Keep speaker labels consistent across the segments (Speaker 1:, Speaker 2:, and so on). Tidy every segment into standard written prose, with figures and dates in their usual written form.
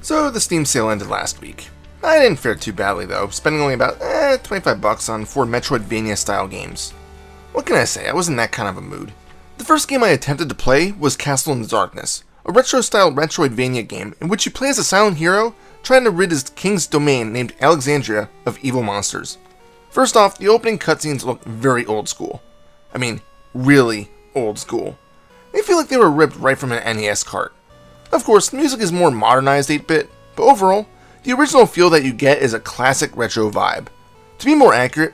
Speaker 1: So the Steam sale ended last week. I didn't fare too badly though, spending only about $25 on 4 Metroidvania style games. What can I say, I was in that kind of a mood. The first game I attempted to play was Castle in the Darkness, a retro-style Metroidvania game in which you play as a silent hero trying to rid his king's domain named Alexandria of evil monsters. First off, the opening cutscenes look very old school. I mean, really old school. They feel like they were ripped right from an NES cart. Of course, the music is more modernized 8-bit, but overall, the original feel that you get is a classic retro vibe. To be more accurate,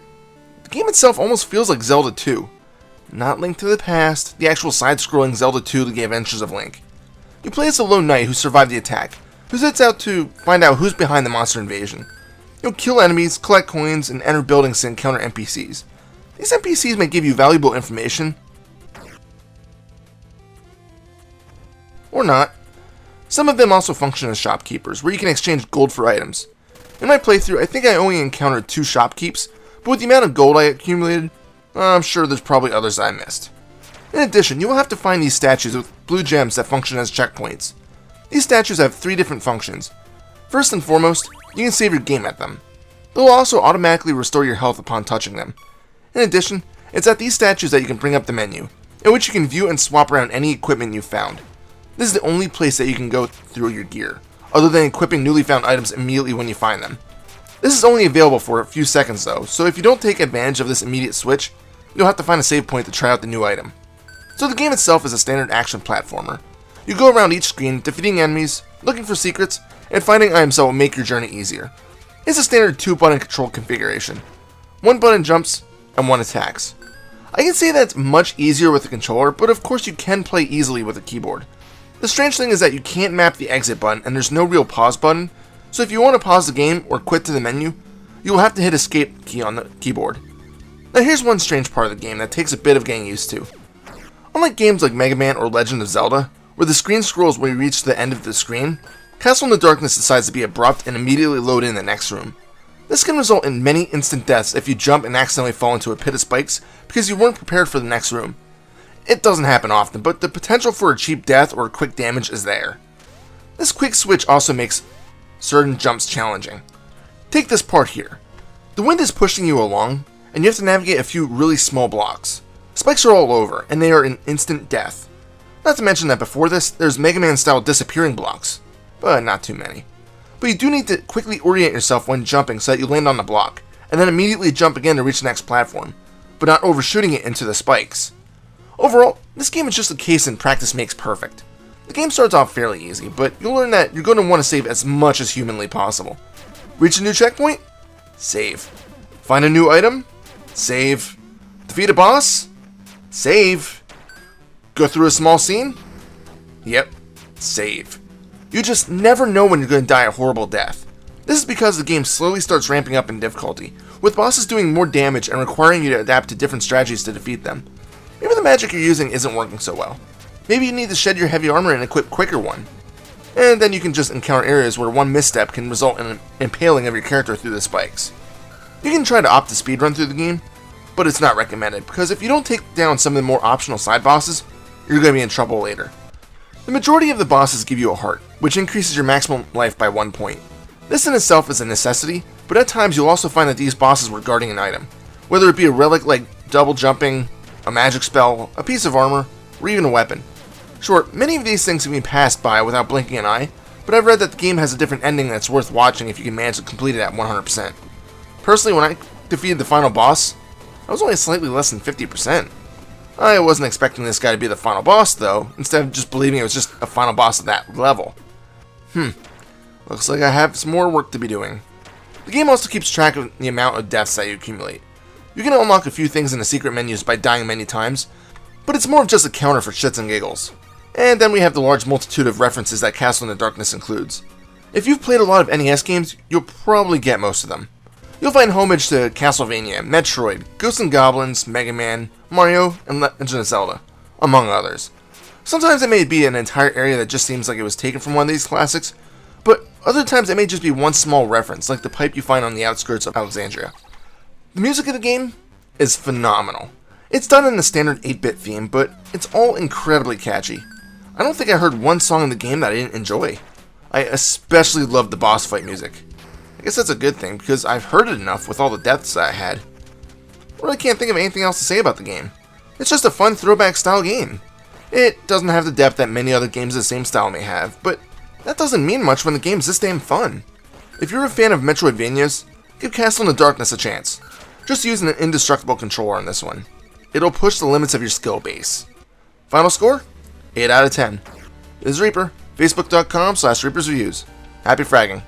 Speaker 1: the game itself almost feels like Zelda 2. Not Link to the Past, the actual side-scrolling Zelda 2 The Adventures of Link. You play as a lone knight who survived the attack, who sets out to find out who's behind the monster invasion. You'll kill enemies, collect coins, and enter buildings to encounter NPCs. These NPCs may give you valuable information, or not. Some of them also function as shopkeepers, where you can exchange gold for items. In my playthrough, I think I only encountered 2 shopkeeps, but with the amount of gold I accumulated, I'm sure there's probably others I missed. In addition, you will have to find these statues with blue gems that function as checkpoints. These statues have 3 different functions. First and foremost, you can save your game at them. They will also automatically restore your health upon touching them. In addition, it's at these statues that you can bring up the menu, in which you can view and swap around any equipment you've found. This is the only place that you can go through your gear, other than equipping newly found items immediately when you find them. This is only available for a few seconds though, so if you don't take advantage of this immediate switch, you'll have to find a save point to try out the new item. So the game itself is a standard action platformer. You go around each screen, defeating enemies, looking for secrets, and finding items that will make your journey easier. It's a standard 2-button control configuration. 1 button jumps, and 1 attacks. I can say that's much easier with a controller, but of course you can play easily with a keyboard. The strange thing is that you can't map the exit button and there's no real pause button, so if you want to pause the game or quit to the menu, you will have to hit escape key on the keyboard. Now here's one strange part of the game that takes a bit of getting used to. Unlike games like Mega Man or Legend of Zelda, where the screen scrolls when you reach the end of the screen, Castle in the Darkness decides to be abrupt and immediately load in the next room. This can result in many instant deaths if you jump and accidentally fall into a pit of spikes because you weren't prepared for the next room. It doesn't happen often, but the potential for a cheap death or a quick damage is there. This quick switch also makes certain jumps challenging. Take this part here. The wind is pushing you along, and you have to navigate a few really small blocks. Spikes are all over, and they are an instant death. Not to mention that before this, there's Mega Man style disappearing blocks, but not too many. But you do need to quickly orient yourself when jumping so that you land on the block, and then immediately jump again to reach the next platform, but not overshooting it into the spikes. Overall, this game is just a case in practice makes perfect. The game starts off fairly easy, but you'll learn that you're going to want to save as much as humanly possible. Reach a new checkpoint? Save. Find a new item? Save. Defeat a boss? Save. Go through a small scene? Yep. Save. You just never know when you're going to die a horrible death. This is because the game slowly starts ramping up in difficulty, with bosses doing more damage and requiring you to adapt to different strategies to defeat them. Maybe the magic you're using isn't working so well. Maybe you need to shed your heavy armor and equip quicker one. And then you can just encounter areas where one misstep can result in an impaling of your character through the spikes. You can try to opt to speedrun through the game, but it's not recommended, because if you don't take down some of the more optional side bosses, you're going to be in trouble later. The majority of the bosses give you a heart, which increases your maximum life by 1 point. This in itself is a necessity, but at times you'll also find that these bosses were guarding an item, whether it be a relic like double jumping, a magic spell, a piece of armor, or even a weapon. Sure, many of these things can be passed by without blinking an eye, but I've read that the game has a different ending that's worth watching if you can manage to complete it at 100%. Personally, when I defeated the final boss, I was only slightly less than 50%. I wasn't expecting this guy to be the final boss though, instead of just believing it was just a final boss at that level. Looks like I have some more work to be doing. The game also keeps track of the amount of deaths that you accumulate. You can unlock a few things in the secret menus by dying many times, but it's more of just a counter for shits and giggles. And then we have the large multitude of references that Castle in the Darkness includes. If you've played a lot of NES games, you'll probably get most of them. You'll find homage to Castlevania, Metroid, Ghosts and Goblins, Mega Man, Mario, and Legend of Zelda, among others. Sometimes it may be an entire area that just seems like it was taken from one of these classics, but other times it may just be one small reference, like the pipe you find on the outskirts of Alexandria. The music of the game is phenomenal. It's done in the standard 8-bit theme, but it's all incredibly catchy. I don't think I heard one song in the game that I didn't enjoy. I especially loved the boss fight music. I guess that's a good thing, because I've heard it enough with all the deaths that I had. I really can't think of anything else to say about the game. It's just a fun throwback style game. It doesn't have the depth that many other games of the same style may have, but that doesn't mean much when the game's this damn fun. If you're a fan of Metroidvanias, give Castle in the Darkness a chance. Just using an indestructible controller on this one. It'll push the limits of your skill base. Final score? 8 out of 10. This is Reaper, facebook.com/ReapersReviews. Happy fragging.